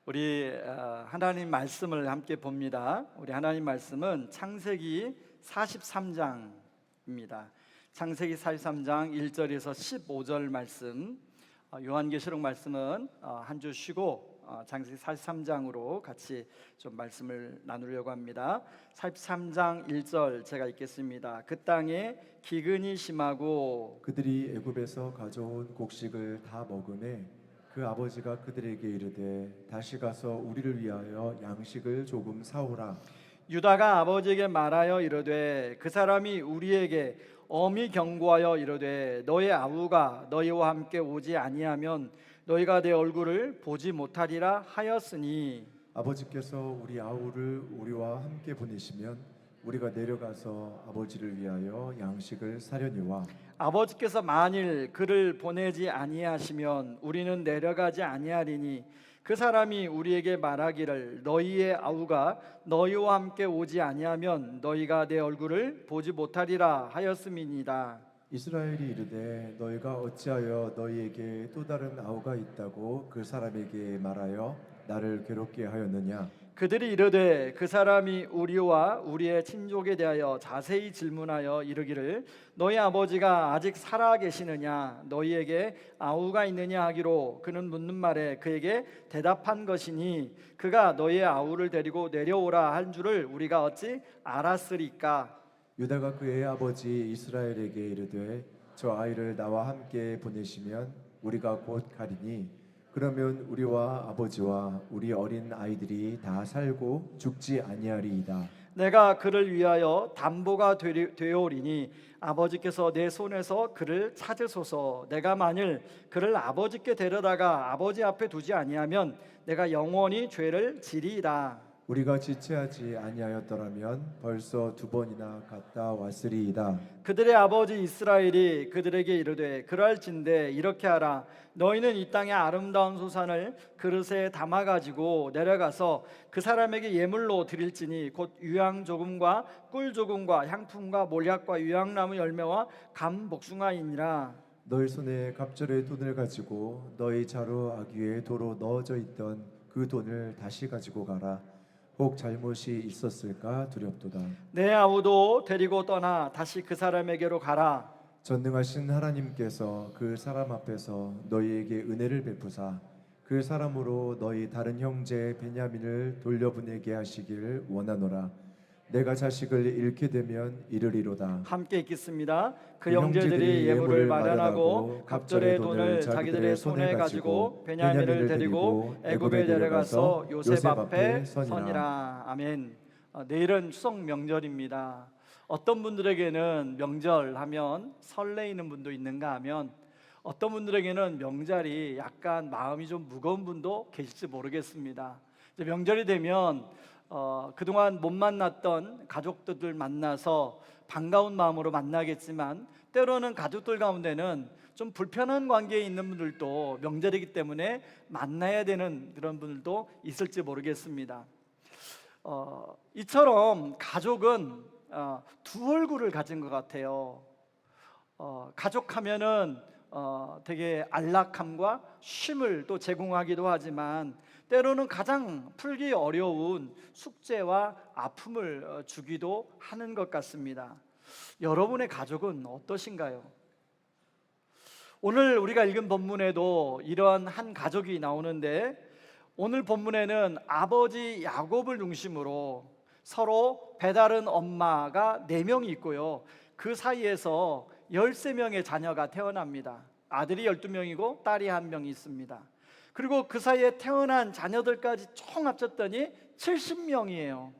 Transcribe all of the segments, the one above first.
우리 하나님 말씀을 함께 봅니다. 우리 하나님 말씀은 창세기 43장입니다. 창세기 43장 1절에서 15절 말씀. 요한계시록 말씀은 한 주 쉬고 창세기 43장으로 같이 좀 말씀을 나누려고 합니다. 43장 1절 제가 읽겠습니다. 그 땅에 기근이 심하고 그들이 애굽에서 가져온 곡식을 다 먹음에 그 아버지가 그들에게 이르되 다시 가서 우리를 위하여 양식을 조금 사오라. 유다가 아버지에게 말하여 이르되 그 사람이 우리에게 엄히 경고하여 이르되 너의 아우가 너희와 함께 오지 아니하면 너희가 내 얼굴을 보지 못하리라 하였으니, 아버지께서 우리 아우를 우리와 함께 보내시면 우리가 내려가서 아버지를 위하여 양식을 사려니와 아버지께서 만일 그를 보내지 아니하시면 우리는 내려가지 아니하리니 그 사람이 우리에게 말하기를 너희의 아우가 너희와 함께 오지 아니하면 너희가 내 얼굴을 보지 못하리라 하였음이니이다. 이스라엘이 이르되 너희가 어찌하여 너희에게 또 다른 아우가 있다고 그 사람에게 말하여 나를 괴롭게 하였느냐. 그들이 이르되 그 사람이 우리와 우리의 친족에 대하여 자세히 질문하여 이르기를 너희 아버지가 아직 살아 계시느냐 너희에게 아우가 있느냐 하기로 그는 묻는 말에 그에게 대답한 것이니 그가 너희의 아우를 데리고 내려오라 한 줄을 우리가 어찌 알았으리까. 유다가 그의 아버지 이스라엘에게 이르되 저 아이를 나와 함께 보내시면 우리가 곧 가리니 그러면 우리와 아버지와 우리 어린 아이들이 다 살고 죽지 아니하리이다. 내가 그를 위하여 담보가 되오리니 아버지께서 내 손에서 그를 찾으소서. 내가 만일 그를 아버지께 데려다가 아버지 앞에 두지 아니하면 내가 영원히 죄를 지리이다. 우리가 지체하지 아니하였더라면 벌써 두 번이나 갔다 왔으리이다. 그들의 아버지 이스라엘이 그들에게 이르되 그럴진대 이렇게 하라. 너희는 이 땅의 아름다운 소산을 그릇에 담아 가지고 내려가서 그 사람에게 예물로 드릴지니 곧 유향 조금과 꿀 조금과 향품과 몰약과 유향나무 열매와 감 복숭아이니라. 너희 손에 갑절의 돈을 가지고 너희 자루 아귀에 도로 넣어져 있던 그 돈을 다시 가지고 가라. 혹 잘못이 있었을까 두렵도다. 내 아우도 데리고 떠나 다시 그 사람에게로 가라. 전능하신 하나님께서 그 사람 앞에서 너희에게 은혜를 베푸사 그 사람으로 너희 다른 형제 베냐민을 돌려보내게 하시길 원하노라. 내가 자식을 잃게 되면 이르리로다. 함께 읽겠습니다. 그 형제들이 예물을 마련하고 갑절의 돈을 자기들의 손에 가지고 베냐민을 데리고 애굽에 데려가서 요셉 앞에 서니라. 아멘. 내일은 추석 명절입니다. 어떤 분들에게는 명절하면 설레이는 분도 있는가 하면 어떤 분들에게는 명절이 약간 마음이 좀 무거운 분도 계실지 모르겠습니다. 이제 명절이 되면 그동안 못 만났던 가족들을 만나서 반가운 마음으로 만나겠지만 때로는 가족들 가운데는 좀 불편한 관계에 있는 분들도 명절이기 때문에 만나야 되는 그런 분들도 있을지 모르겠습니다. 이처럼 가족은 두 얼굴을 가진 것 같아요. 가족하면은 되게 안락함과 쉼을 또 제공하기도 하지만 때로는 가장 풀기 어려운 숙제와 아픔을 주기도 하는 것 같습니다. 여러분의 가족은 어떠신가요? 오늘 우리가 읽은 본문에도 이러한 한 가족이 나오는데 오늘 본문에는 아버지 야곱을 중심으로 서로 배다른 엄마가 4명이 있고요. 그 사이에서 13명의 자녀가 태어납니다. 아들이 12명이고 딸이 1명이 있습니다. 그리고 그 사이에 태어난 자녀들까지 총 합쳤더니 70명이에요.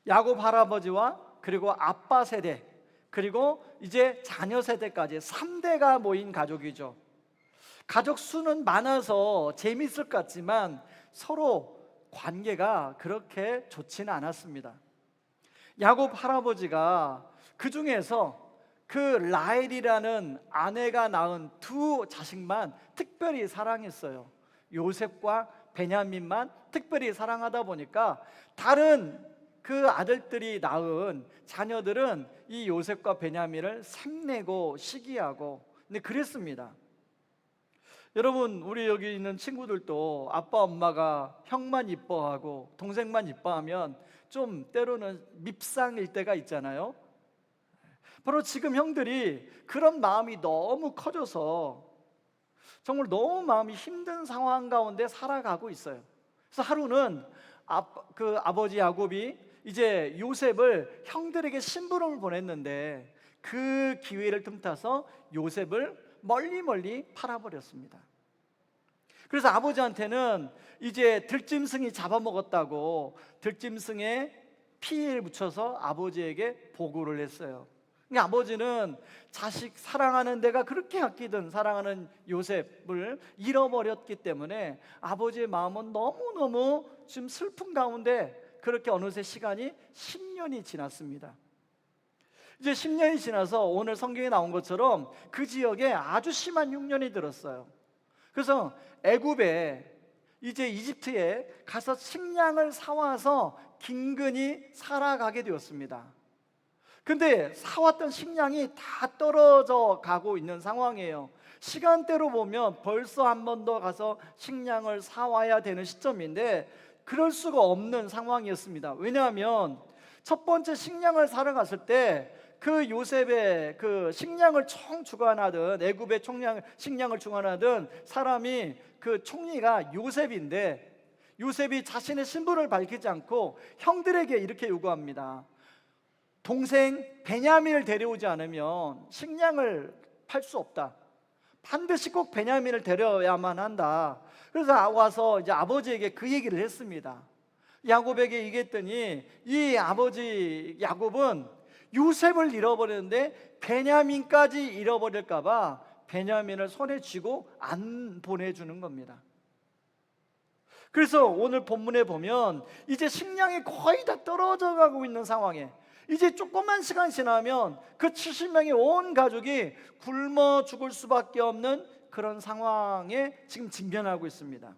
야곱 할아버지와 그리고 아빠 세대 그리고 이제 자녀 세대까지 3대가 모인 가족이죠. 가족 수는 많아서 재미있을 것 같지만 서로 관계가 그렇게 좋지는 않았습니다. 야곱 할아버지가 그 중에서 그 라헬이라는 아내가 낳은 2 자식만 특별히 사랑했어요. 요셉과 베냐민만 특별히 사랑하다 보니까 다른 그 아들들이 낳은 자녀들은 이 요셉과 베냐민을 색내고 시기하고 근데 그랬습니다. 여러분, 우리 여기 있는 친구들도 아빠 엄마가 형만 이뻐하고 동생만 이뻐하면 좀 때로는 밉상일 때가 있잖아요. 바로 지금 형들이 그런 마음이 너무 커져서 정말 너무 마음이 힘든 상황 가운데 살아가고 있어요. 그래서 하루는 아버지 야곱이 이제 요셉을 형들에게 심부름을 보냈는데 그 기회를 틈타서 요셉을 멀리 팔아버렸습니다. 그래서 아버지한테는 이제 들짐승이 잡아먹었다고 들짐승에 피를 묻혀서 아버지에게 보고를 했어요. 그러니까 아버지는 자식 사랑하는 데가 그렇게 아끼던 사랑하는 요셉을 잃어버렸기 때문에 아버지의 마음은 너무너무 지금 슬픈 가운데 그렇게 어느새 시간이 10년이 지났습니다. 이제 10년이 지나서 오늘 성경에 나온 것처럼 그 지역에 아주 심한 흉년이 들었어요. 그래서 애굽에 이제 이집트에 가서 식량을 사와서 긴근히 살아가게 되었습니다. 근데 사왔던 식량이 다 떨어져 가고 있는 상황이에요. 시간대로 보면 벌써 한 번 더 가서 식량을 사와야 되는 시점인데 그럴 수가 없는 상황이었습니다. 왜냐하면 첫 번째 식량을 사러 갔을 때 그 요셉의 그 식량을 주관하던 애굽의 식량을 주관하던 사람이 그 총리가 요셉인데 요셉이 자신의 신분을 밝히지 않고 형들에게 이렇게 요구합니다. 동생 베냐민을 데려오지 않으면 식량을 팔 수 없다. 반드시 꼭 베냐민을 데려야만 한다. 그래서 와서 이제 아버지에게 그 얘기를 했습니다. 야곱에게 얘기했더니 이 아버지 야곱은 요셉을 잃어버렸는데 베냐민까지 잃어버릴까 봐 베냐민을 손에 쥐고 안 보내주는 겁니다. 그래서 오늘 본문에 보면 이제 식량이 거의 다 떨어져 가고 있는 상황에 이제 조금만 시간 지나면 그 70명의 온 가족이 굶어 죽을 수밖에 없는 그런 상황에 지금 직면하고 있습니다.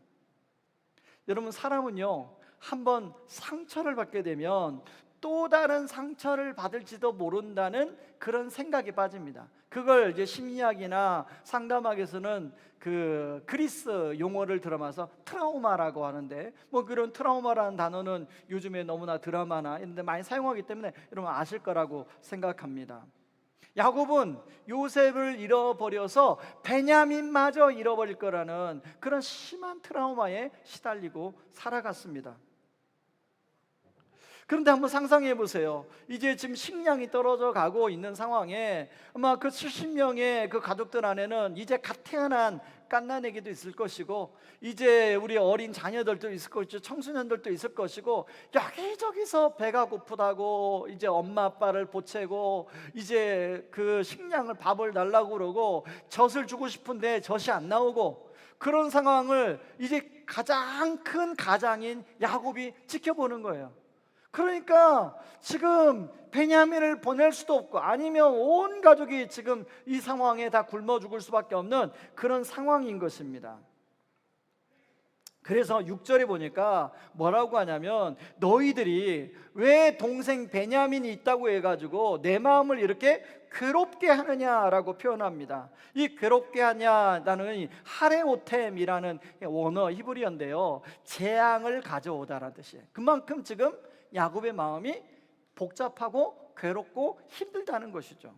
여러분, 사람은요 한번 상처를 받게 되면 또 다른 상처를 받을지도 모른다는 그런 생각에 빠집니다. 그걸 이제 심리학이나 상담학에서는 그 그리스 용어를 들어마서 트라우마라고 하는데 뭐 그런 트라우마라는 단어는 요즘에 너무나 드라마나 이런 데 많이 사용하기 때문에 여러분 아실 거라고 생각합니다. 야곱은 요셉을 잃어버려서 베냐민마저 잃어버릴 거라는 그런 심한 트라우마에 시달리고 살아갔습니다. 그런데 한번 상상해 보세요. 이제 지금 식량이 떨어져 가고 있는 상황에 아마 그 70명의 그 가족들 안에는 이제 갓 태어난 갓난아기도 있을 것이고 이제 우리 어린 자녀들도 있을 것이고 청소년들도 있을 것이고 여기저기서 배가 고프다고 이제 엄마 아빠를 보채고 이제 그 식량을 밥을 달라고 그러고 젖을 주고 싶은데 젖이 안 나오고 그런 상황을 이제 가장 큰 가장인 야곱이 지켜보는 거예요. 그러니까 지금 베냐민을 보낼 수도 없고 아니면 온 가족이 지금 이 상황에 다 굶어 죽을 수밖에 없는 그런 상황인 것입니다. 그래서 6절에 보니까 뭐라고 하냐면 너희들이 왜 동생 베냐민이 있다고 해가지고 내 마음을 이렇게 괴롭게 하느냐라고 표현합니다. 이 괴롭게 하냐라는 하레오템이라는 원어 히브리어인데요, 재앙을 가져오다라는 뜻이에요. 그만큼 지금 야곱의 마음이 복잡하고 괴롭고 힘들다는 것이죠.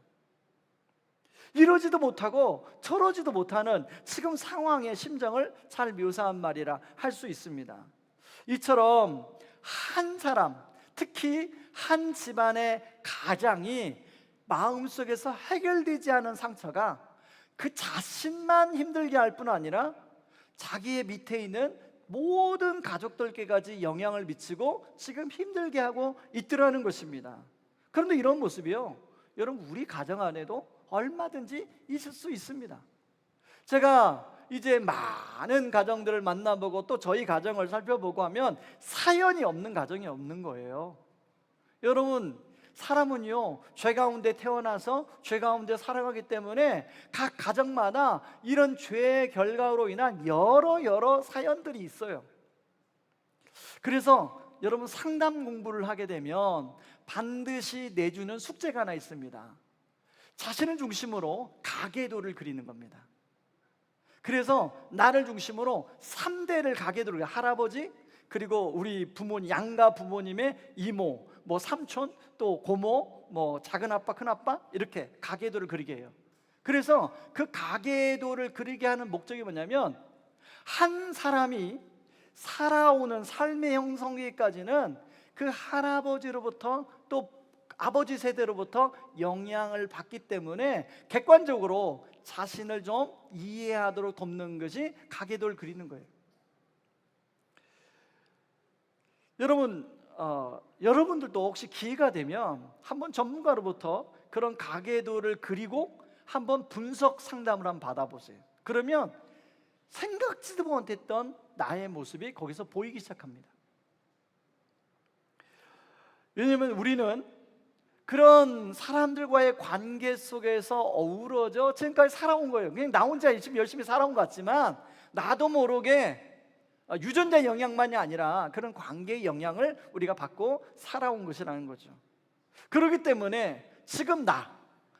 이러지도 못하고 저러지도 못하는 지금 상황의 심정을 잘 묘사한 말이라 할 수 있습니다. 이처럼 한 사람, 특히 한 집안의 가장이 마음속에서 해결되지 않은 상처가 그 자신만 힘들게 할 뿐 아니라 자기의 밑에 있는 모든 가족들께까지 영향을 미치고 지금 힘들게 하고 있더라는 것입니다. 그런데 이런 모습이요, 여러분 우리 가정 안에도 얼마든지 있을 수 있습니다. 제가 이제 많은 가정들을 만나보고 또 저희 가정을 살펴보고 하면 사연이 없는 가정이 없는 거예요. 여러분, 사람은요 죄 가운데 태어나서 죄 가운데 살아가기 때문에 각 가정마다 이런 죄의 결과로 인한 여러 사연들이 있어요. 그래서 여러분, 상담 공부를 하게 되면 반드시 내주는 숙제가 하나 있습니다. 자신을 중심으로 가계도를 그리는 겁니다. 그래서 나를 중심으로 3대를 가계도를, 할아버지, 그리고 우리 부모님, 양가 부모님의 이모, 뭐 삼촌, 또 고모, 뭐 작은 아빠, 큰 아빠, 이렇게 가계도를 그리게 해요. 그래서 그 가계도를 그리게 하는 목적이 뭐냐면, 한 사람이 살아오는 삶의 형성기까지는 그 할아버지로부터 또 아버지 세대로부터 영향을 받기 때문에 객관적으로 자신을 좀 이해하도록 돕는 것이 가계도를 그리는 거예요. 여러분, 여러분들도 혹시 기회가 되면 한번 전문가로부터 그런 가계도를 그리고 한번 분석 상담을 한번 받아보세요. 그러면 생각지도 못했던 나의 모습이 거기서 보이기 시작합니다. 왜냐하면 우리는 그런 사람들과의 관계 속에서 어우러져 지금까지 살아온 거예요. 그냥 나 혼자 열심히 살아온 것 같지만 나도 모르게 유전자 영향만이 아니라 그런 관계의 영향을 우리가 받고 살아온 것이라는 거죠. 그렇기 때문에 지금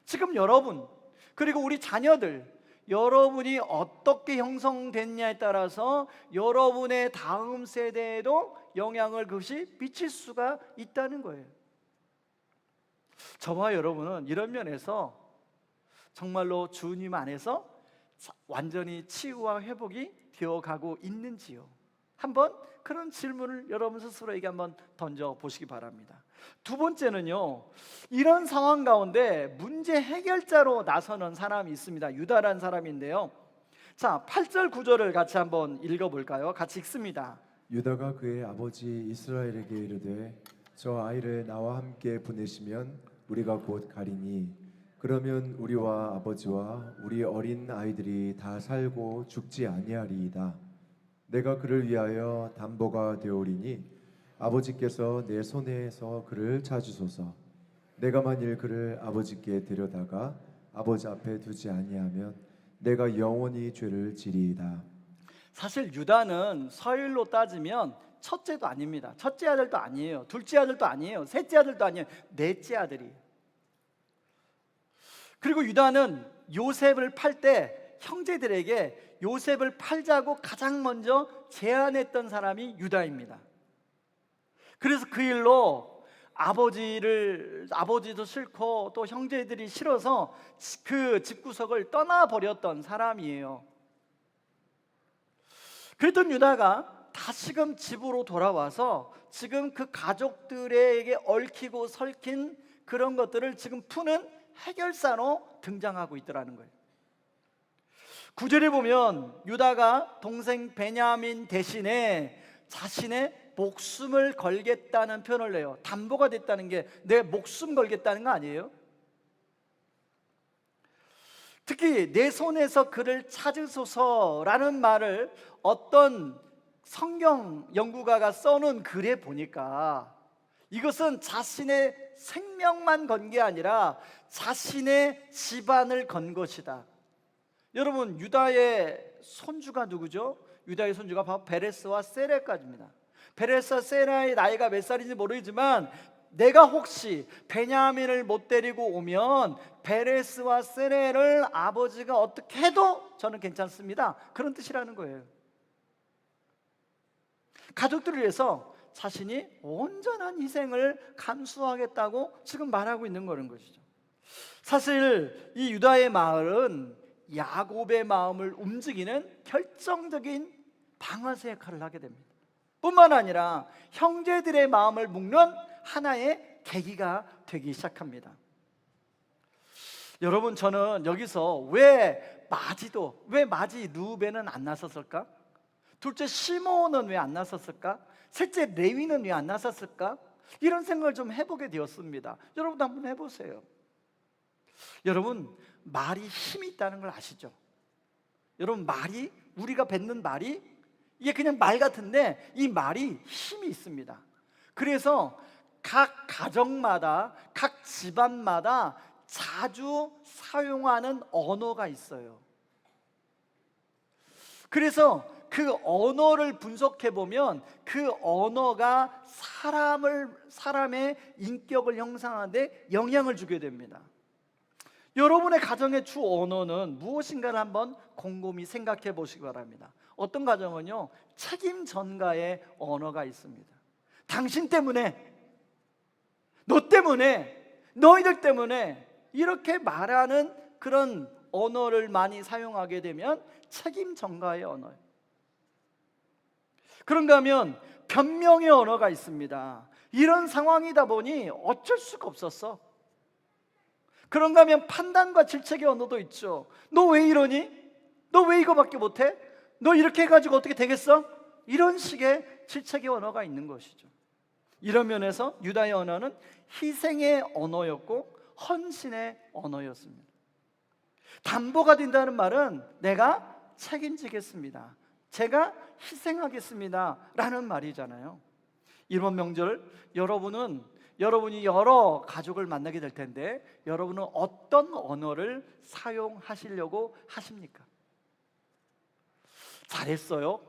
지금 여러분, 그리고 우리 자녀들, 여러분이 어떻게 형성됐냐에 따라서 여러분의 다음 세대에도 영향을 그것이 미칠 수가 있다는 거예요. 저와 여러분은 이런 면에서 정말로 주님 안에서 완전히 치유와 회복이 되어가고 있는지요? 한번 그런 질문을 여러분 스스로에게 한번 던져보시기 바랍니다. 두 번째는요, 이런 상황 가운데 문제 해결자로 나서는 사람이 있습니다. 유다라는 사람인데요, 자 8절 9절을 같이 한번 읽어볼까요? 같이 읽습니다. 유다가 그의 아버지 이스라엘에게 이르되 저 아이를 나와 함께 보내시면 우리가 곧 가리니 그러면 우리와 아버지와 우리 어린 아이들이 다 살고 죽지 아니하리이다. 내가 그를 위하여 담보가 되오리니 아버지께서 내 손에서 그를 찾으소서. 내가 만일 그를 아버지께 데려다가 아버지 앞에 두지 아니하면 내가 영원히 죄를 지리이다. 사실 유다는 서열로 따지면 첫째도 아닙니다. 첫째 아들도 아니에요. 둘째 아들도 아니에요. 셋째 아들도 아니에요. 넷째 아들이에요. 그리고 유다는 요셉을 팔 때 형제들에게 요셉을 팔자고 가장 먼저 제안했던 사람이 유다입니다. 그래서 그 일로 아버지도 싫고 또 형제들이 싫어서 그 집구석을 떠나버렸던 사람이에요. 그랬던 유다가 다시금 집으로 돌아와서 지금 그 가족들에게 얽히고 설킨 그런 것들을 지금 푸는 해결사로 등장하고 있더라는 거예요. 9절에 보면 유다가 동생 베냐민 대신에 자신의 목숨을 걸겠다는 표현을 내요. 담보가 됐다는 게 내 목숨 걸겠다는 거 아니에요? 특히 내 손에서 그를 찾으소서라는 말을 어떤 성경 연구가가 써놓은 글에 보니까 이것은 자신의 생명만 건 게 아니라 자신의 집안을 건 것이다. 여러분, 유다의 손주가 누구죠? 유다의 손주가 바로 베레스와 세레까지입니다. 베레스와 세라의 나이가 몇 살인지 모르지만 내가 혹시 베냐민을 못 데리고 오면 베레스와 세레를 아버지가 어떻게 해도 저는 괜찮습니다. 그런 뜻이라는 거예요. 가족들을 위해서 자신이 온전한 희생을 감수하겠다고 지금 말하고 있는 거는 것이죠. 사실 이 유다의 마을은 야곱의 마음을 움직이는 결정적인 방아쇠 역할을 하게 됩니다. 뿐만 아니라 형제들의 마음을 묶는 하나의 계기가 되기 시작합니다. 여러분, 저는 여기서 왜 마지 루벤은 안 나섰을까? 둘째 시몬은 왜 안 나섰을까? 셋째 레위는 왜 안 나섰을까? 이런 생각을 좀 해보게 되었습니다. 여러분도 한번 해보세요. 여러분, 말이 힘이 있다는 걸 아시죠? 여러분, 말이, 우리가 뱉는 말이 이게 그냥 말 같은데 이 말이 힘이 있습니다. 그래서 각 가정마다, 각 집안마다 자주 사용하는 언어가 있어요. 그래서 그 언어를 분석해 보면 그 언어가 사람의 인격을 형성하는 데 영향을 주게 됩니다. 여러분의 가정의 주 언어는 무엇인가를 한번 곰곰이 생각해 보시기 바랍니다. 어떤 가정은요, 책임 전가의 언어가 있습니다. 당신 때문에, 너 때문에, 너희들 때문에 이렇게 말하는 그런 언어를 많이 사용하게 되면 책임 전가의 언어예요. 그런가 하면 변명의 언어가 있습니다. 이런 상황이다 보니 어쩔 수가 없었어. 그런가 하면 판단과 질책의 언어도 있죠. 너 왜 이러니? 너 왜 이거밖에 못해? 너 이렇게 해가지고 어떻게 되겠어? 이런 식의 질책의 언어가 있는 것이죠. 이런 면에서 유다의 언어는 희생의 언어였고 헌신의 언어였습니다. 담보가 된다는 말은 내가 책임지겠습니다, 제가 희생하겠습니다 라는 말이잖아요. 이번 명절 여러분이 여러 가족을 만나게 될 텐데 여러분은 어떤 언어를 사용하시려고 하십니까? 잘했어요,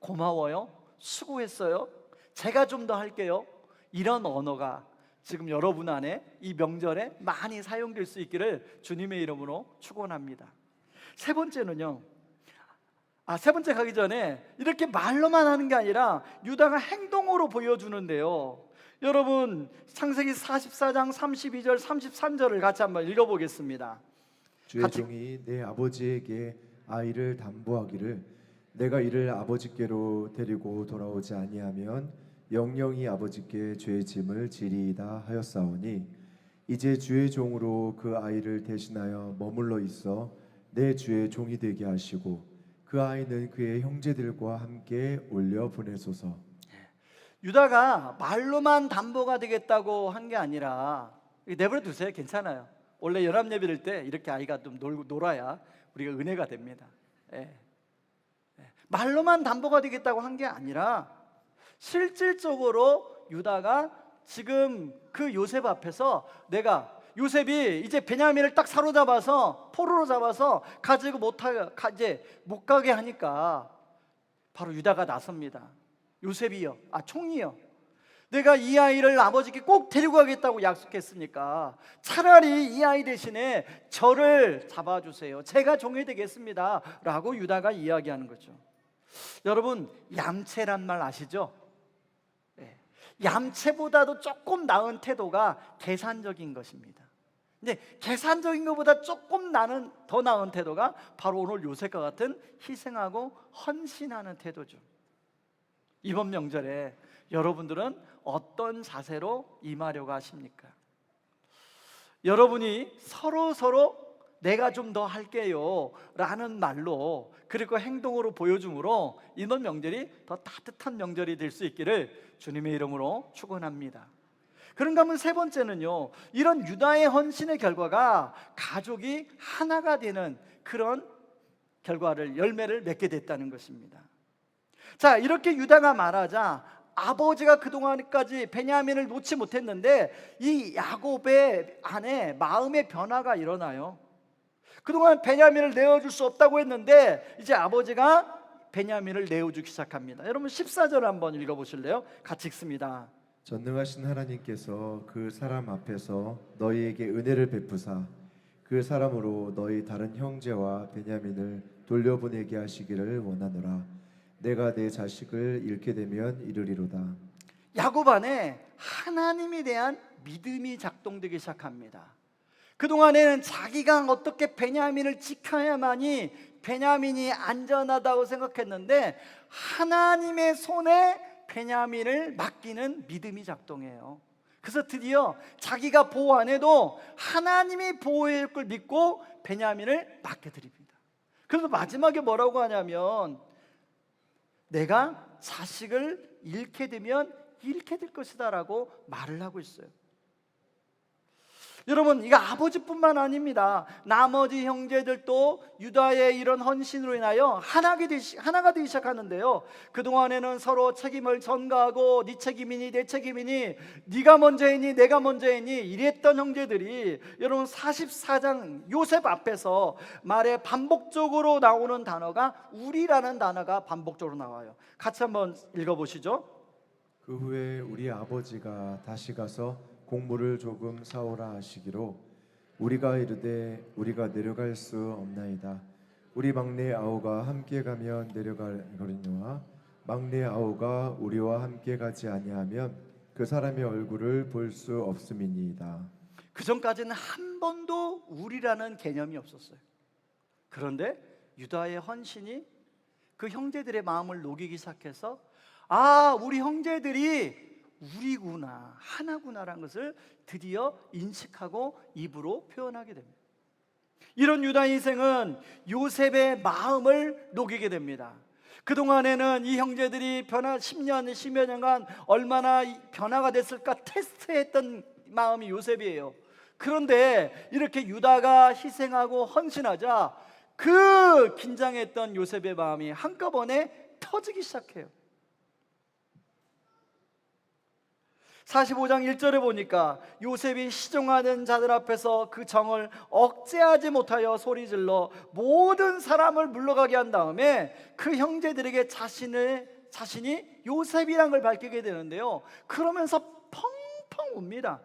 고마워요, 수고했어요, 제가 좀 더 할게요, 이런 언어가 지금 여러분 안에 이 명절에 많이 사용될 수 있기를 주님의 이름으로 축원합니다. 세 번째는요, 세 번째 가기 전에 이렇게 말로만 하는 게 아니라 유다가 행동으로 보여주는데요. 여러분 창세기 44장 32절 33절을 같이 한번 읽어보겠습니다. 주의 종이 내 아버지에게 아이를 담보하기를 내가 이를 아버지께로 데리고 돌아오지 아니하면 영영이 아버지께 죄의 짐을 지리이다 하였사오니 이제 주의 종으로 그 아이를 대신하여 머물러 있어 내 주의 종이 되게 하시고 그 아이는 그의 형제들과 함께 올려 보내소서. 유다가 말로만 담보가 되겠다고 한 게 아니라 내버려 두세요, 괜찮아요. 원래 연합 예배 드릴 때 이렇게 아이가 좀 놀아야 우리가 은혜가 됩니다. 말로만 담보가 되겠다고 한 게 아니라 실질적으로 유다가 지금 그 요셉 앞에서 요셉이 이제 베냐민을 딱 사로잡아서 포로로 잡아서 가지고 이제 못 가게 하니까 바로 유다가 나섭니다. 요셉이요, 총이요, 내가 이 아이를 아버지께 꼭 데리고 가겠다고 약속했으니까 차라리 이 아이 대신에 저를 잡아주세요, 제가 종이 되겠습니다 라고 유다가 이야기하는 거죠. 여러분, 얌체란 말 아시죠? 얌체보다도 조금 나은 태도가 계산적인 것입니다. 근데 계산적인 것보다 조금 더 나은 태도가 바로 오늘 요셉과 같은 희생하고 헌신하는 태도죠. 이번 명절에 여러분들은 어떤 자세로 임하려고 하십니까? 여러분이 서로 내가 좀 더 할게요 라는 말로 그리고 행동으로 보여줌으로 이번 명절이 더 따뜻한 명절이 될 수 있기를 주님의 이름으로 축원합니다. 그런가 하면 세 번째는요, 이런 유다의 헌신의 결과가 가족이 하나가 되는 그런 열매를 맺게 됐다는 것입니다. 자, 이렇게 유다가 말하자 아버지가 그동안까지 베냐민을 놓지 못했는데 이 야곱의 안에 마음의 변화가 일어나요. 그동안 베냐민을 내어줄 수 없다고 했는데 이제 아버지가 베냐민을 내어주기 시작합니다. 여러분 14절 한번 읽어보실래요? 같이 읽습니다. 전능하신 하나님께서 그 사람 앞에서 너희에게 은혜를 베푸사 그 사람으로 너희 다른 형제와 베냐민을 돌려보내게 하시기를 원하노라. 내가 내 자식을 잃게 되면 이르리로다. 야곱 안에 하나님에 대한 믿음이 작동되기 시작합니다. 그동안에는 자기가 어떻게 베냐민을 지켜야만이 베냐민이 안전하다고 생각했는데 하나님의 손에 베냐민을 맡기는 믿음이 작동해요. 그래서 드디어 자기가 보호 안 해도 하나님이 보호할 걸 믿고 베냐민을 맡겨드립니다. 그래서 마지막에 뭐라고 하냐면 내가 자식을 잃게 되면 잃게 될 것이다 라고 말을 하고 있어요. 여러분, 이거 아버지뿐만 아닙니다. 나머지 형제들도 유다의 이런 헌신으로 인하여 하나가 되기 시작하는데요. 그동안에는 서로 책임을 전가하고 네 책임이니 내 책임이니 네가 먼저 했니 내가 먼저 했니 이랬던 형제들이 여러분 44장 요셉 앞에서 말에 반복적으로 나오는 단어가 우리라는 단어가 반복적으로 나와요. 같이 한번 읽어보시죠. 그 후에 우리 아버지가 다시 가서 곡물을 조금 사오라 하시기로 우리가 이르되 우리가 내려갈 수 없나이다. 우리 막내 아우가 함께 가면 내려가거니와 막내 아우가 우리와 함께 가지 아니하면 그 사람의 얼굴을 볼 수 없음이니이다. 그 전까지는 한 번도 우리라는 개념이 없었어요. 그런데 유다의 헌신이 그 형제들의 마음을 녹이기 시작해서 우리 형제들이 우리구나, 하나구나라는 것을 드디어 인식하고 입으로 표현하게 됩니다. 이런 유다의 인생은 요셉의 마음을 녹이게 됩니다. 그동안에는 이 형제들이 10년, 10여 년간 얼마나 변화가 됐을까 테스트했던 마음이 요셉이에요. 그런데 이렇게 유다가 희생하고 헌신하자 그 긴장했던 요셉의 마음이 한꺼번에 터지기 시작해요. 45장 1절에 보니까 요셉이 시종하는 자들 앞에서 그 정을 억제하지 못하여 소리질러 모든 사람을 물러가게 한 다음에 그 형제들에게 자신이 요셉이란 걸 밝히게 되는데요, 그러면서 펑펑 웁니다.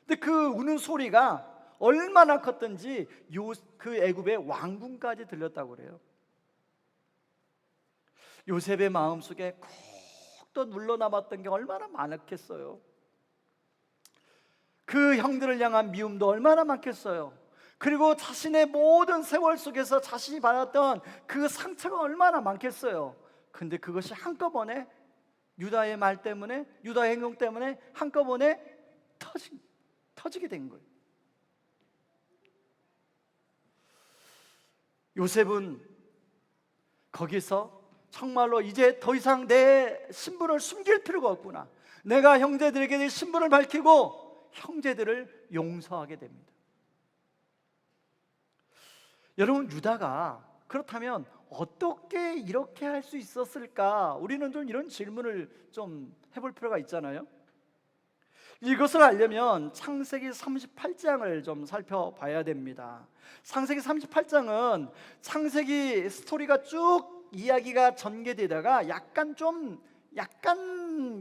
근데 그 우는 소리가 얼마나 컸던지 그 애굽의 왕궁까지 들렸다고 그래요. 요셉의 마음속에 또 눌러남았던 게 얼마나 많았겠어요. 그 형들을 향한 미움도 얼마나 많겠어요. 그리고 자신의 모든 세월 속에서 자신이 받았던 그 상처가 얼마나 많겠어요. 근데 그것이 한꺼번에 유다의 말 때문에, 유다의 행동 때문에 한꺼번에 터지게 된 거예요. 요셉은 거기서 정말로 이제 더 이상 내 신분을 숨길 필요가 없구나, 내가 형제들에게 내 신분을 밝히고 형제들을 용서하게 됩니다. 여러분, 유다가 그렇다면 어떻게 이렇게 할 수 있었을까? 우리는 좀 이런 질문을 좀 해볼 필요가 있잖아요. 이것을 알려면 창세기 38장을 좀 살펴봐야 됩니다. 창세기 38장은 창세기 스토리가 쭉 이야기가 전개되다가 약간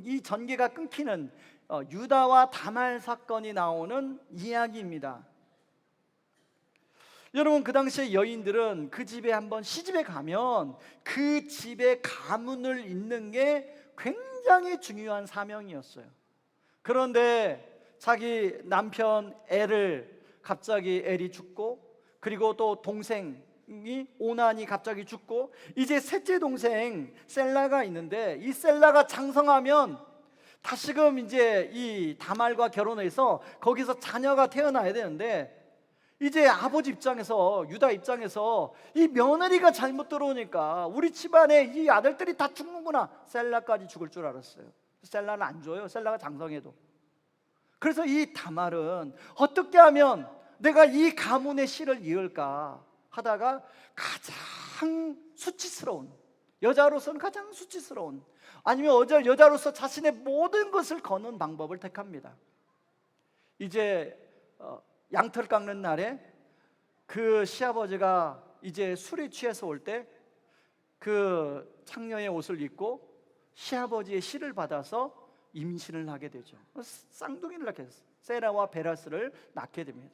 이 전개가 끊기는 유다와 다말 사건이 나오는 이야기입니다. 여러분, 그 당시에 여인들은 그 집에 한번 시집에 가면 그 집의 가문을 잇는 게 굉장히 중요한 사명이었어요. 그런데 자기 남편 갑자기 엘이 죽고, 그리고 또 동생이 오난이 갑자기 죽고, 이제 셋째 동생 셀라가 있는데 이 셀라가 장성하면 다시금 이제 이 다말과 결혼해서 거기서 자녀가 태어나야 되는데, 이제 아버지 입장에서, 유다 입장에서 이 며느리가 잘못 들어오니까 우리 집안에 이 아들들이 다 죽는구나, 셀라까지 죽을 줄 알았어요. 셀라는 안 줘요, 셀라가 장성해도. 그래서 이 다말은 어떻게 하면 내가 이 가문의 씨를 이을까 하다가 가장 수치스러운, 여자로서는 가장 수치스러운, 아니면 여자로서 자신의 모든 것을 거는 방법을 택합니다. 이제 양털 깎는 날에 그 시아버지가 이제 술에 취해서 올 때 그 창녀의 옷을 입고 시아버지의 씨를 받아서 임신을 하게 되죠. 쌍둥이를 낳게 됐어요. 세라와 베라스를 낳게 됩니다.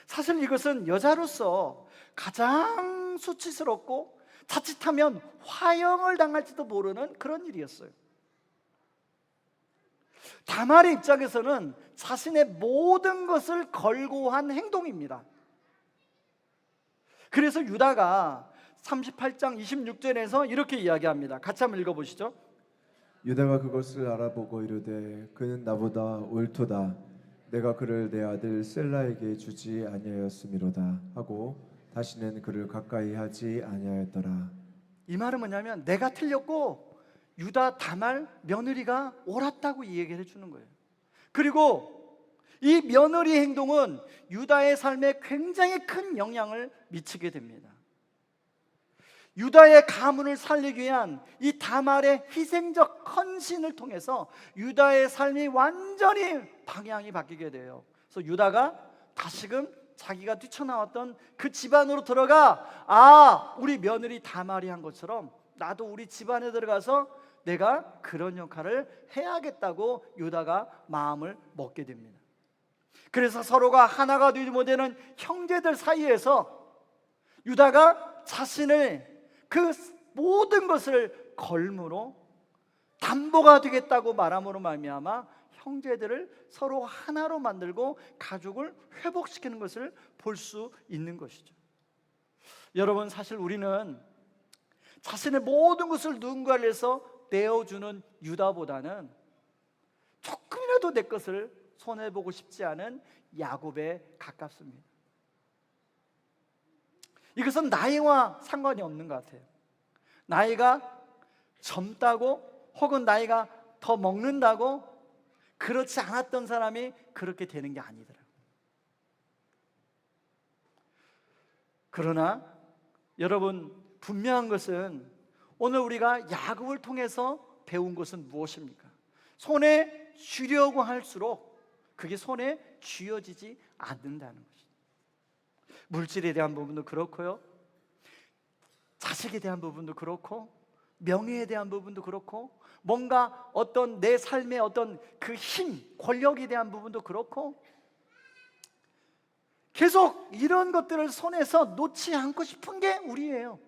사실 이것은 여자로서 가장 수치스럽고 자칫하면 화형을 당할지도 모르는 그런 일이었어요. 다말의 입장에서는 자신의 모든 것을 걸고 한 행동입니다. 그래서 유다가 38장 26절에서 이렇게 이야기합니다. 같이 한번 읽어보시죠. 유다가 그것을 알아보고 이르되 그는 나보다 옳도다. 내가 그를 내 아들 셀라에게 주지 아니하였음이로다 하고 다시는 그를 가까이 하지 아니하였더라. 이 말은 뭐냐면 내가 틀렸고 유다 다말 며느리가 옳았다고 이 얘기를 해주는 거예요. 그리고 이 며느리의 행동은 유다의 삶에 굉장히 큰 영향을 미치게 됩니다. 유다의 가문을 살리기 위한 이 다말의 희생적 헌신을 통해서 유다의 삶이 완전히 방향이 바뀌게 돼요. 그래서 유다가 다시금 자기가 뛰쳐나왔던 그 집안으로 들어가 우리 며느리 다말이 한 것처럼 나도 우리 집안에 들어가서 내가 그런 역할을 해야겠다고 유다가 마음을 먹게 됩니다. 그래서 서로가 하나가 되지 못하는 형제들 사이에서 유다가 자신을 그 모든 것을 걸므로 담보가 되겠다고 말함으로 말미암아 형제들을 서로 하나로 만들고 가족을 회복시키는 것을 볼 수 있는 것이죠. 여러분, 사실 우리는 자신의 모든 것을 누군가를 위해서 내어주는 유다보다는 조금이라도 내 것을 손해보고 싶지 않은 야곱에 가깝습니다. 이것은 나이와 상관이 없는 것 같아요. 나이가 젊다고 혹은 나이가 더 먹는다고 그렇지 않았던 사람이 그렇게 되는 게 아니더라고요. 그러나 여러분, 분명한 것은 오늘 우리가 야곱을 통해서 배운 것은 무엇입니까? 손에 쥐려고 할수록 그게 손에 쥐어지지 않는다는 것입니다. 물질에 대한 부분도 그렇고요, 자식에 대한 부분도 그렇고, 명예에 대한 부분도 그렇고, 뭔가 어떤 내 삶의 어떤 그 힘, 권력에 대한 부분도 그렇고, 계속 이런 것들을 손에서 놓지 않고 싶은 게 우리예요.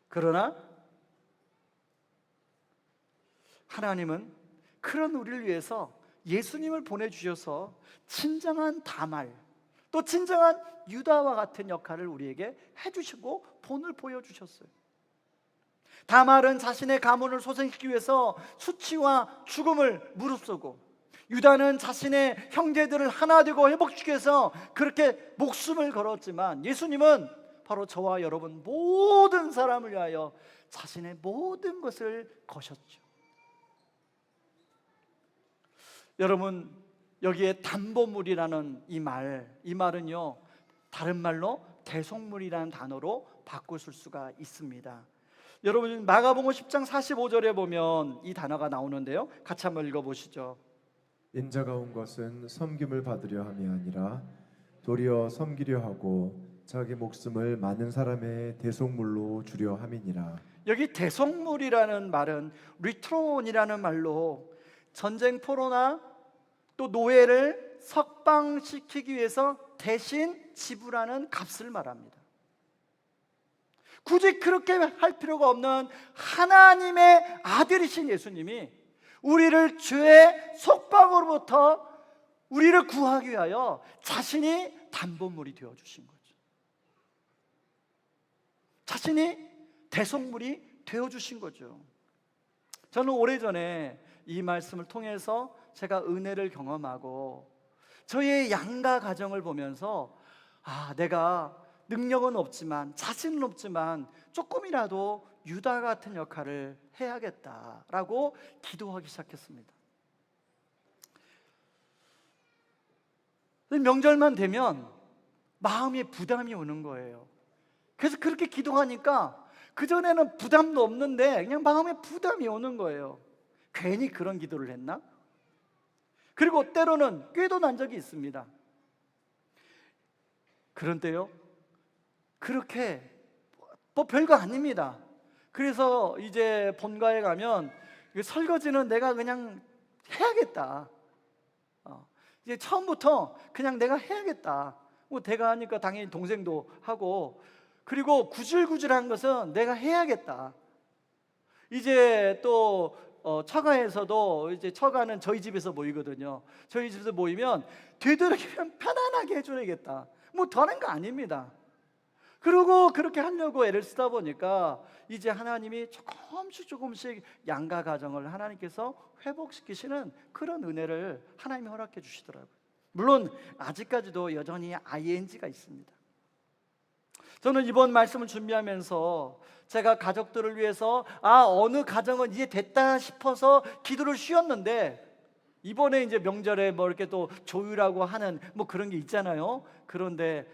그러나 하나님은 그런 우리를 위해서 예수님을 보내주셔서 진정한 다말, 또 진정한 유다와 같은 역할을 우리에게 해주시고 본을 보여주셨어요. 다말은 자신의 가문을 소생시키기 위해서 수치와 죽음을 무릅쓰고, 유다는 자신의 형제들을 하나 되고 회복시키기 위해서 그렇게 목숨을 걸었지만, 예수님은 바로 저와 여러분 모든 사람을 위하여 자신의 모든 것을 거셨죠. 여러분, 여기에 담보물이라는 이 말은요, 다른 말로 대속물이라는 단어로 바꿀 수가 있습니다. 여러분, 마가복음 10장 45절에 보면 이 단어가 나오는데요, 같이 한번 읽어보시죠. 인자가 온 것은 섬김을 받으려 함이 아니라 도리어 섬기려 하고 자기 목숨을 많은 사람의 대속물로 주려 함이니라. 여기 대속물이라는 말은 리트론이라는 말로 전쟁 포로나 또 노예를 석방시키기 위해서 대신 지불하는 값을 말합니다. 굳이 그렇게 할 필요가 없는 하나님의 아들이신 예수님이 우리를 죄의 속박으로부터 우리를 구하기 위하여 자신이 담보물이 되어주신 거죠. 자신이 대속물이 되어주신 거죠. 저는 오래전에 이 말씀을 통해서 제가 은혜를 경험하고 저의 양가 가정을 보면서 내가 능력은 없지만, 자신은 없지만 조금이라도 유다 같은 역할을 해야겠다라고 기도하기 시작했습니다. 명절만 되면 마음에 부담이 오는 거예요. 그래서 그렇게 기도하니까 그전에는 부담도 없는데 그냥 마음에 부담이 오는 거예요. 괜히 그런 기도를 했나? 그리고 때로는 꾀도 난 적이 있습니다. 그런데요, 그렇게 별거 아닙니다. 그래서 이제 본가에 가면 설거지는 내가 그냥 해야겠다. 이제 처음부터 그냥 내가 해야겠다. 내가 하니까 당연히 동생도 하고, 그리고 구질구질한 것은 내가 해야겠다. 이제 또 처가에서도, 이제 처가는 저희 집에서 모이거든요. 저희 집에서 모이면 되도록이면 편안하게 해줘야겠다. 다른 거 아닙니다. 그리고 그렇게 하려고 애를 쓰다 보니까 이제 하나님이 조금씩 양가 가정을 하나님께서 회복시키시는 그런 은혜를 하나님이 허락해 주시더라고요. 물론 아직까지도 여전히 ING가 있습니다. 저는 이번 말씀을 준비하면서 제가 가족들을 위해서 어느 가정은 이제 됐다 싶어서 기도를 쉬었는데, 이번에 이제 명절에 이렇게 또 조율하고 하는 그런 게 있잖아요. 그런데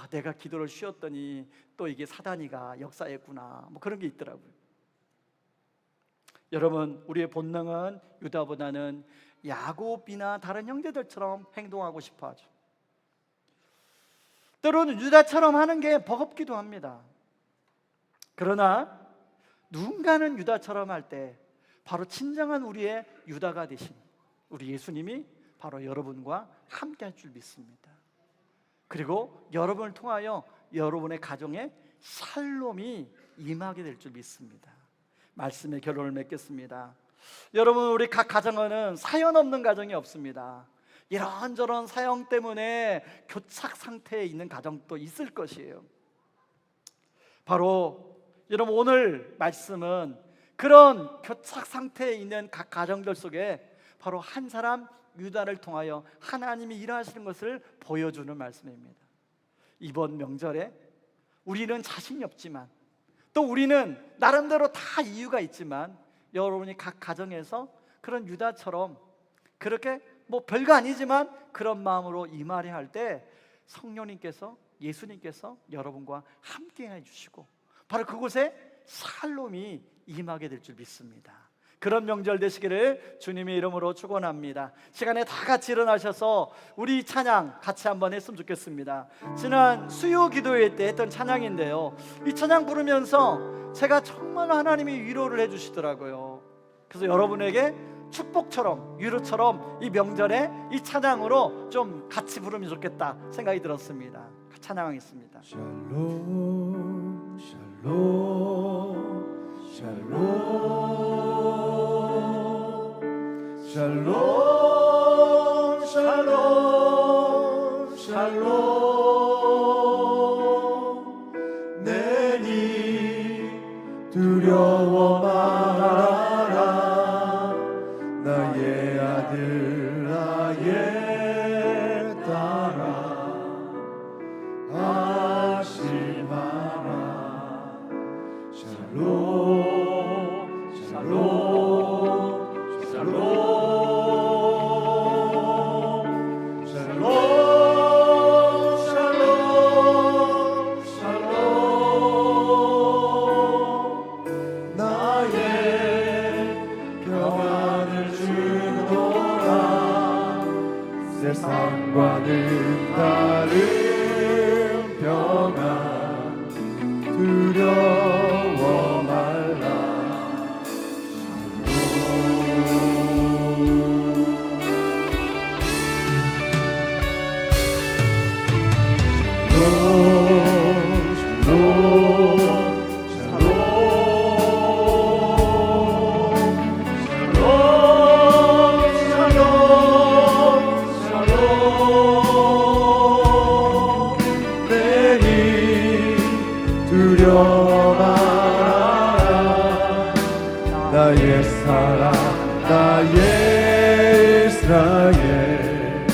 내가 기도를 쉬었더니 또 이게 사단이가 역사했구나, 그런 게 있더라고요. 여러분, 우리의 본능은 유다보다는 야곱이나 다른 형제들처럼 행동하고 싶어 하죠. 때로는 유다처럼 하는 게 버겁기도 합니다. 그러나 누군가는 유다처럼 할 때 바로 진정한 우리의 유다가 되신 우리 예수님이 바로 여러분과 함께 할 줄 믿습니다. 그리고 여러분을 통하여 여러분의 가정에 샬롬이 임하게 될 줄 믿습니다. 말씀의 결론을 맺겠습니다. 여러분, 우리 각 가정에는 사연 없는 가정이 없습니다. 이런저런 사연 때문에 교착 상태에 있는 가정도 있을 것이에요. 바로 여러분, 오늘 말씀은 그런 교착 상태에 있는 각 가정들 속에 바로 한 사람 유다를 통하여 하나님이 일하시는 것을 보여주는 말씀입니다. 이번 명절에 우리는 자신이 없지만, 또 우리는 나름대로 다 이유가 있지만, 여러분이 각 가정에서 그런 유다처럼 그렇게 별거 아니지만 그런 마음으로 임하려 할 때 성령님께서, 예수님께서 여러분과 함께 해주시고 바로 그곳에 샬롬이 임하게 될 줄 믿습니다. 그런 명절 되시기를 주님의 이름으로 축원합니다. 시간에 다 같이 일어나셔서 우리 찬양 같이 한번 했으면 좋겠습니다. 지난 수요 기도회 때 했던 찬양인데요, 이 찬양 부르면서 제가 정말 하나님이 위로를 해주시더라고요. 그래서 여러분에게 축복처럼, 위로처럼 이 명절에 이 찬양으로 좀 같이 부르면 좋겠다 생각이 들었습니다. 찬양하겠습니다. 샬롬 샬롬 샬롬 샬롬 샬롬 샬롬 내니 두려워 말아라 나의 아들 나의 딸아 안심하라 샬롬 샬롬 샬롬 세상과는 다른 평안 두려워 말라 두려워 말아라 나의 사랑 나의 이스라엘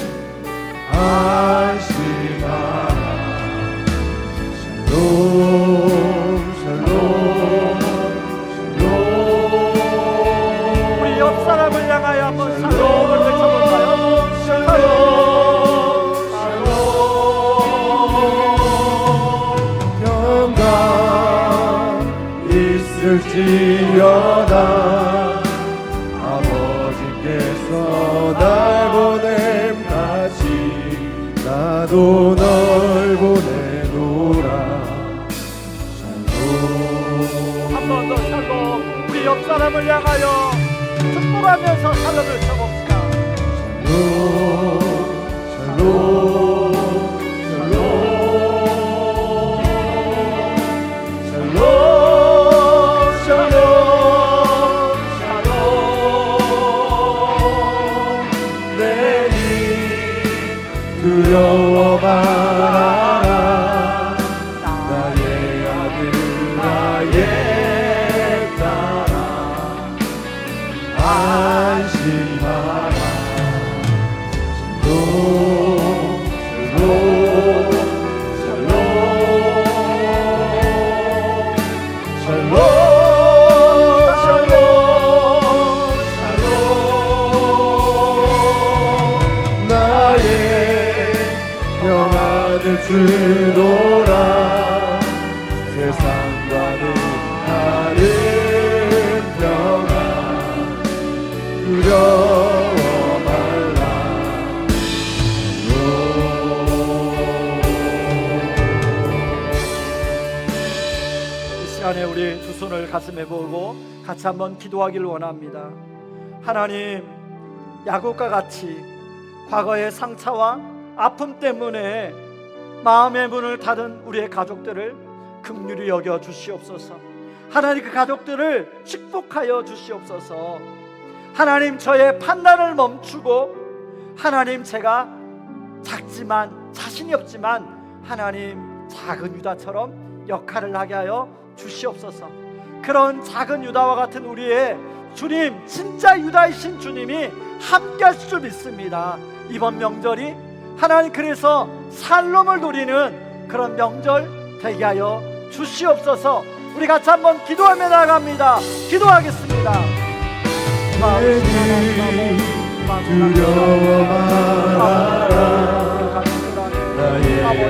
안심하라 샬롬 샬롬 샬롬 우리 옆 사람을 향하여 한번 샬롬을 외쳐볼까요? 샬롬 있을지어다 아버지께서 날 보냄 같이 나도 널 보내노라 샬롬 한 번 더 샬롬. 우리 옆 사람을 향하여 축복하면서 샬롬을 쳐봅시다. 샬롬 샬롬 두려워 말아라 나의 아들 나의 딸아 안심하라 샬롬 샬롬 샬롬 샬롬 샬롬 나의 평안을 주노라 세상과는 다른 평안 두려워 말라 이 시간에 우리 두 손을 가슴에 보고 같이 한번 기도하기를 원합니다. 하나님, 야곱과 같이 과거의 상처와 아픔 때문에 마음의 문을 닫은 우리의 가족들을 긍휼히 여겨 주시옵소서. 하나님, 그 가족들을 축복하여 주시옵소서. 하나님, 저의 판단을 멈추고 하나님, 제가 작지만 자신이 없지만 하나님, 작은 유다처럼 역할을 하게 하여 주시옵소서. 그런 작은 유다와 같은 우리의 주님, 진짜 유다이신 주님이 함께 하실 줄 믿습니다. 이번 명절이 하나님, 그래서 살롬을 누리는 그런 명절 되게 하여 주시옵소서. 우리 같이 한번 기도하며 나아갑니다. 기도하겠습니다. 두려워 말아라. 나의 아들,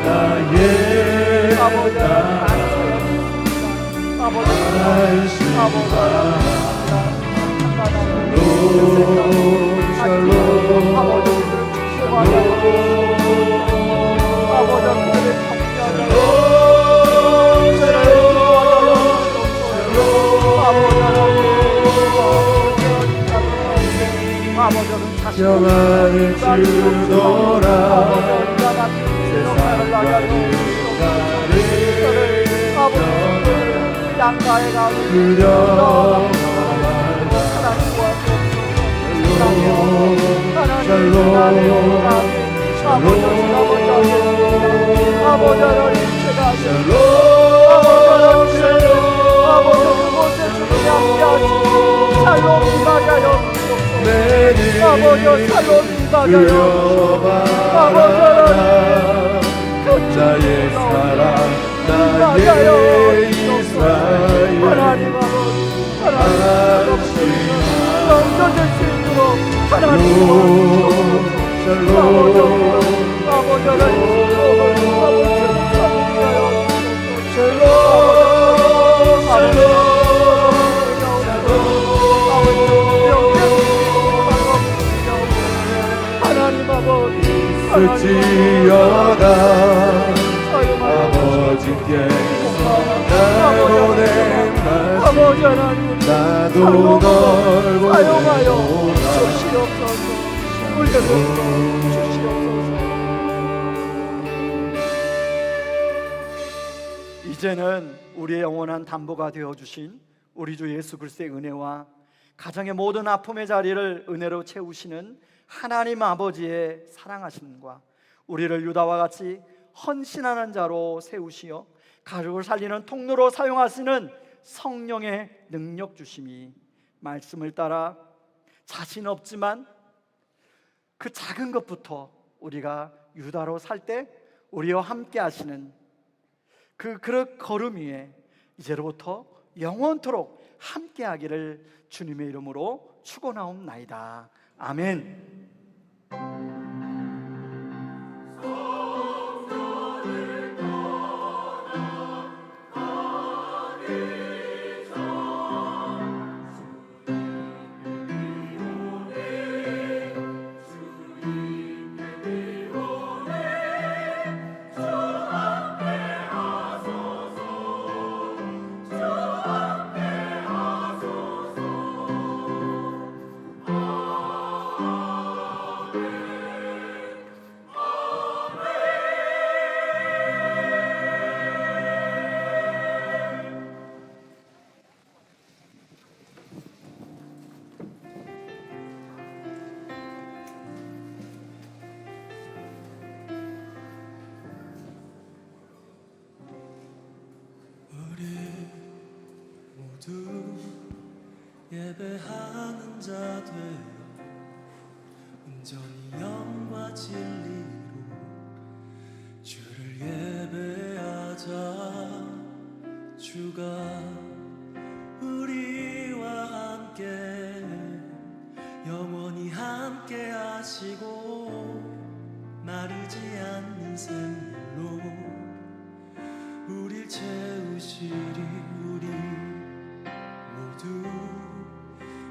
나의 평안을 주노라. 세상과 양가에 가고 두려워 나의 사랑, 나의 이스라엘 하나님 아버지 넘겨질 수 있도록 하나님 아버지 을지어다 아버지께서 날 보낸 아버지 하나님, 나도 널 사용하여 보내노라. 주시옵소서. 올려서 주시옵소서. 이제는 우리의 영원한 담보가 되어주신 우리 주 예수 그리스도의 은혜와 가정의 모든 아픔의 자리를 은혜로 채우시는 하나님 아버지의 사랑하심과 우리를 유다와 같이 헌신하는 자로 세우시어 가족을 살리는 통로로 사용하시는 성령의 능력 주심이 말씀을 따라 자신 없지만 그 작은 것부터 우리가 유다로 살 때 우리와 함께 하시는 그 걸음 위에 이제로부터 영원토록 함께 하기를 주님의 이름으로 축원하옵나이다. 아멘. 예배하는 자 되어 온전히 영과 진리로 주를 예배하자. 주가 우리와 함께 영원히 함께 하시고 마르지 않는 샘물로 우릴 채우시리. 우리 모두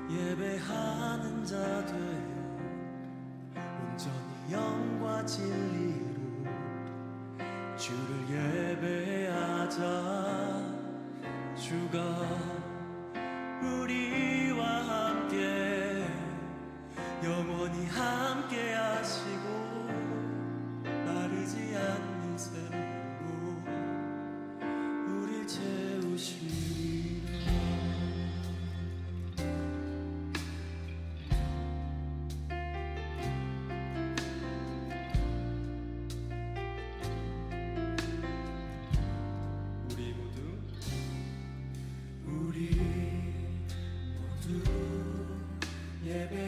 예배하는 자 되어 온전히 영과 진리로 주를 예배하자. 주가 우리와 함께 영원히 함께 하시고 마르지 않는 샘으로 우릴 채우시리라. 우리 모두 예배